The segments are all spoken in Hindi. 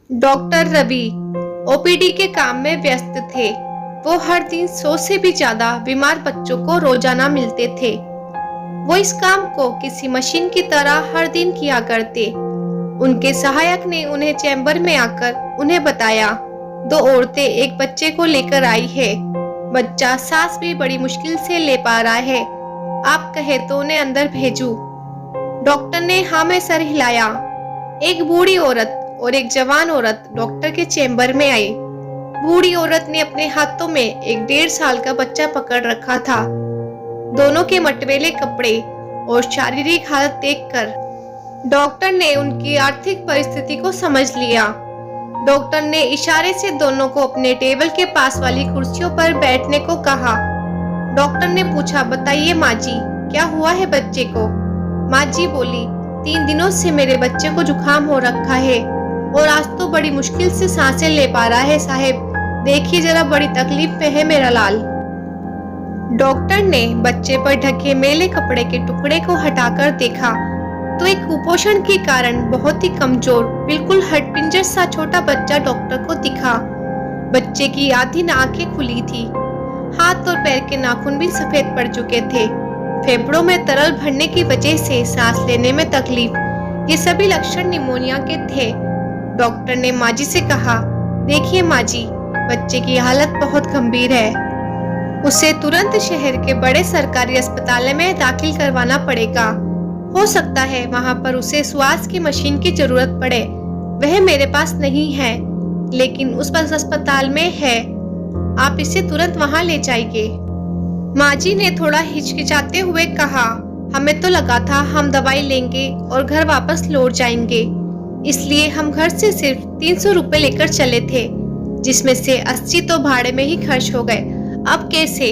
डॉक्टर रवि ओपीडी के काम में व्यस्त थे। वो हर दिन 100 से भी ज्यादा बीमार बच्चों को रोजाना मिलते थे। वो इस काम को किसी मशीन की तरह हर दिन किया करते। उनके सहायक ने उन्हें चैम्बर में आकर उन्हें बताया, 2 औरतें एक बच्चे को लेकर आई है। बच्चा सांस भी बड़ी मुश्किल से ले पा रहा है। आप कहे तो उन्हें अंदर भेजूं? डॉक्टर ने हाँ में सर हिलाया। एक बूढ़ी औरत और एक जवान औरत डॉक्टर के चैम्बर में आई। बूढ़ी औरत ने अपने हाथों में एक 1.5 साल का बच्चा पकड़ रखा था। दोनों के मटमैले कपड़े और शारीरिक हालत देखकर डॉक्टर ने उनकी आर्थिक परिस्थिति को समझ लिया। डॉक्टर ने इशारे से दोनों को अपने टेबल के पास वाली कुर्सियों पर बैठने को कहा। डॉक्टर ने पूछा, बताइए माँ जी, क्या हुआ है बच्चे को? माँ जी बोली, 3 दिनों से मेरे बच्चे को जुकाम हो रखा है और आज तो बड़ी मुश्किल से सांसें ले पा रहा है साहब। देखिए जरा, बड़ी तकलीफ में है मेरा लाल। डॉक्टर ने बच्चे पर ढके मेले कपड़े के टुकड़े को हटाकर देखा तो एक कुपोषण के कारण बहुत ही कमजोर, बिल्कुल हड्डिपिंजर सा छोटा बच्चा डॉक्टर को दिखा। बच्चे की आधी आंखें खुली थी। हाथ और पैर के नाखून भी सफेद पड़ चुके थे। फेफड़ों में तरल भरने की वजह से सांस लेने में तकलीफ, ये सभी लक्षण निमोनिया के थे। डॉक्टर ने माँ जी से कहा, देखिए माँ जी, बच्चे की हालत बहुत गंभीर है। उसे तुरंत शहर के बड़े सरकारी अस्पताल में दाखिल करवाना पड़ेगा। हो सकता है वहाँ पर उसे श्वास की मशीन की जरूरत पड़े। वह मेरे पास नहीं है, लेकिन उस अस्पताल में है। आप इसे तुरंत वहाँ ले जाइए। माँ जी ने थोड़ा हिचकिचाते हुए कहा, हमें तो लगा था हम दवाई लेंगे और घर वापस लौट जाएंगे, इसलिए हम घर से सिर्फ 300 रुपए लेकर चले थे, जिसमें से 80 तो भाड़े में ही खर्च हो गए। अब कैसे?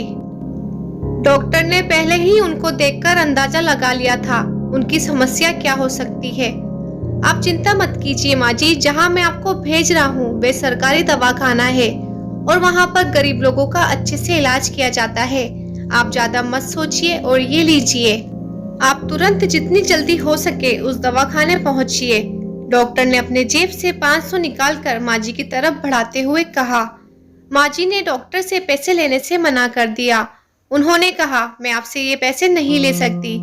डॉक्टर ने पहले ही उनको देखकर अंदाजा लगा लिया था उनकी समस्या क्या हो सकती है। आप चिंता मत कीजिए माँ जी, जहाँ मैं आपको भेज रहा हूँ वे सरकारी दवाखाना है और वहाँ पर गरीब लोगों का अच्छे से इलाज किया जाता है। आप ज्यादा मत सोचिए और ये लीजिए। आप तुरंत जितनी जल्दी हो सके उस दवाखाने पहुँचिए। डॉक्टर ने अपने जेब से 500 निकालकर माँ जी की तरफ बढ़ाते हुए कहा। माँ जी ने डॉक्टर से पैसे लेने से मना कर दिया। उन्होंने कहा, मैं आपसे ये पैसे नहीं ले सकती,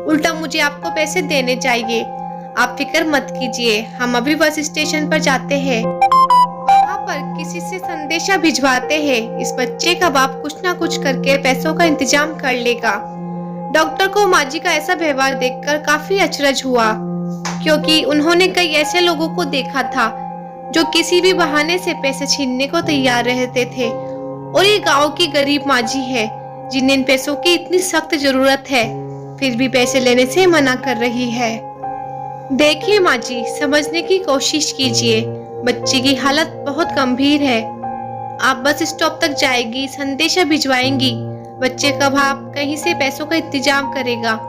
उल्टा मुझे आपको पैसे देने चाहिए। आप फिक्र मत कीजिए, हम अभी बस स्टेशन पर जाते हैं, वहाँ पर किसी से संदेशा भिजवाते हैं। इस बच्चे का बाप कुछ ना कुछ करके पैसों का इंतजाम कर लेगा। डॉक्टर को माँ जी का ऐसा व्यवहार देखकर काफी अचरज हुआ, क्योंकि उन्होंने कई ऐसे लोगों को देखा था जो किसी भी बहाने से पैसे छीनने को तैयार रहते थे। और ये गांव की गरीब माँ जी है जिन्हें इन पैसों की इतनी सख्त जरूरत है, फिर भी पैसे लेने से मना कर रही है। देखिए माँ जी, समझने की कोशिश कीजिए, बच्चे की हालत बहुत गंभीर है। आप बस स्टॉप तक जाएगी, संदेशा भिजवाएंगी, बच्चे का बाप कहीं से पैसों का इंतजाम करेगा।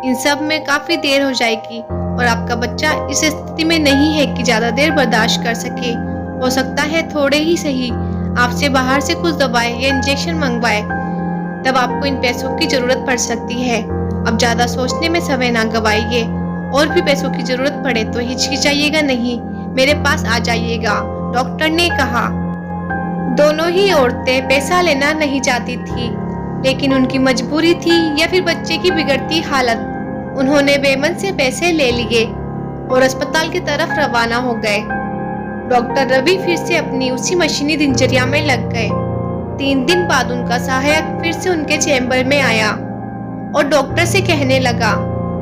इन सब में काफी देर हो जाएगी और आपका बच्चा इस स्थिति में नहीं है कि ज्यादा देर बर्दाश्त कर सके। हो सकता है थोड़े ही सही आपसे बाहर से कुछ दवाएं या इंजेक्शन मंगवाए, तब आपको इन पैसों की जरूरत पड़ सकती है। अब ज्यादा सोचने में समय ना गवाइए, और भी पैसों की जरूरत पड़े तो हिचकिचाइएगा नहीं, मेरे पास आ जाइएगा, डॉक्टर ने कहा। दोनों ही औरतें पैसा लेना नहीं चाहती थी, लेकिन उनकी मजबूरी थी या फिर बच्चे की बिगड़ती हालत। उन्होंने बेमन से पैसे ले लिए और अस्पताल की तरफ रवाना हो गए। डॉक्टर रवि फिर से अपनी उसी मशीनी दिनचर्या में लग गए। 3 दिन बाद उनका सहायक फिर से उनके चैम्बर में आया और डॉक्टर से कहने लगा,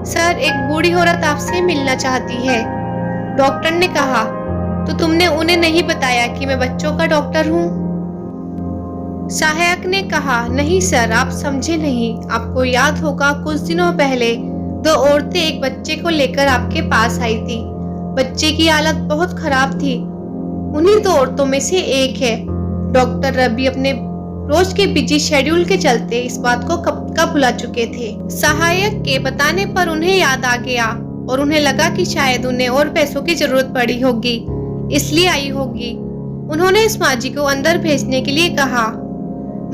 सर, एक बूढ़ी औरत आपसे मिलना चाहती है। डॉक्टर ने कहा, तो तुमने उन्हें नहीं बताया कि मैं बच्चों का डॉक्टर हूँ? सहायक ने कहा, नहीं सर, आप समझे नहीं। आपको याद होगा कुछ दिनों पहले 2 औरतें एक बच्चे को लेकर आपके पास आई थी। बच्चे की हालत बहुत खराब थी। उन्हीं 2 औरतों में से एक है। डॉक्टर रवि अपने रोज के बिजी शेड्यूल के चलते इस बात को कब का भुला चुके थे। सहायक के बताने पर उन्हें याद आ गया और उन्हें लगा कि शायद उन्हें और पैसों की जरूरत पड़ी होगी, इसलिए आई होगी। उन्होंने इस माँ जी को अंदर भेजने के लिए कहा।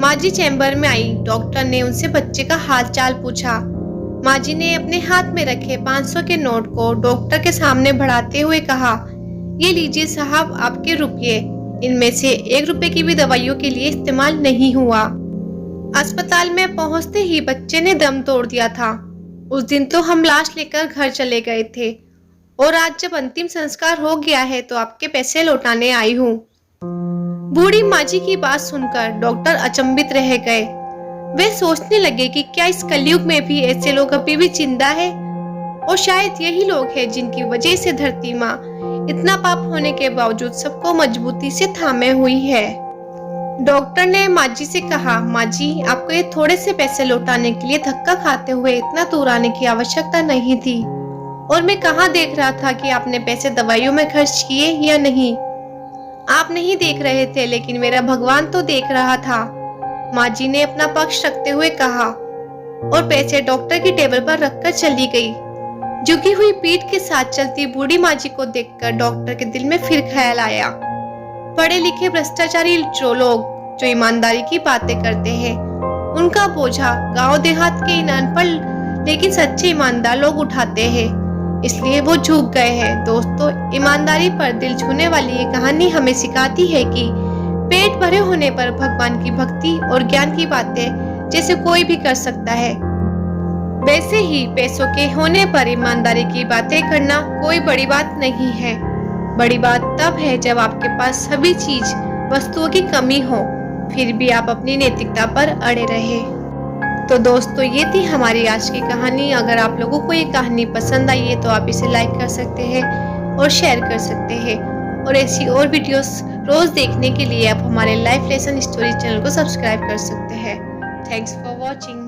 माँ जी चैम्बर में आई। डॉक्टर ने उनसे बच्चे का हाल चाल पूछा। माँ जी ने अपने हाथ में रखे 500 के नोट को डॉक्टर के सामने बढ़ाते हुए कहा, ये लीजिए साहब आपके रुपये, इनमें से 1 रुपए की भी दवाइयों के लिए इस्तेमाल नहीं हुआ। अस्पताल में पहुंचते ही बच्चे ने दम तोड़ दिया था। उस दिन तो हम लाश लेकर घर चले गए थे और आज जब अंतिम संस्कार हो गया है तो आपके पैसे लौटाने आई हूँ। बूढ़ी माँ जी की बात सुनकर डॉक्टर अचंभित रह गए। वे सोचने लगे कि क्या इस कलयुग में भी ऐसे लोग अभी भी जिंदा है, और शायद यही लोग हैं जिनकी वजह से धरती माँ इतना पाप होने के बावजूद सबको मजबूती से थामे हुई है। डॉक्टर ने माँ जी से कहा, माँ जी आपको ये थोड़े से पैसे लौटाने के लिए धक्का खाते हुए इतना दूर आने की आवश्यकता नहीं थी, और मैं कहाँ देख रहा था कि आपने पैसे दवाइयों में खर्च किए या नहीं। आप नहीं देख रहे थे लेकिन मेरा भगवान तो देख रहा था, माँ जी ने अपना पक्ष रखते हुए कहा, और पैसे डॉक्टर की टेबल पर रखकर चली गई। झुकी हुई पीठ के साथ चलती बूढ़ी माँ जी को देखकर डॉक्टर के दिल में फिर ख्याल आया, पढ़े लिखे भ्रष्टाचारी जो ईमानदारी की बातें करते हैं, उनका बोझा गांव देहात के इन अनपढ़ लेकिन सच्चे ईमानदार लोग उठाते हैं, इसलिए वो झुक गए हैं। दोस्तों, ईमानदारी पर दिल छूने वाली ये कहानी हमें सिखाती है कि पेट भरे होने पर भगवान की भक्ति और ज्ञान की बातें जैसे कोई भी कर सकता है, वैसे ही पैसों के होने पर ईमानदारी की बातें करना कोई बड़ी बात नहीं है। बड़ी बात तब है जब आपके पास सभी चीज वस्तुओं की कमी हो, फिर भी आप अपनी नैतिकता पर अड़े रहे। तो दोस्तों, ये थी हमारी आज की कहानी। अगर आप लोगों को ये कहानी पसंद आई है तो आप इसे लाइक कर सकते हैं और शेयर कर सकते हैं, और ऐसी और वीडियोस रोज देखने के लिए आप हमारे लाइफ लेसन स्टोरी चैनल को सब्सक्राइब कर सकते हैं। Thanks for watching.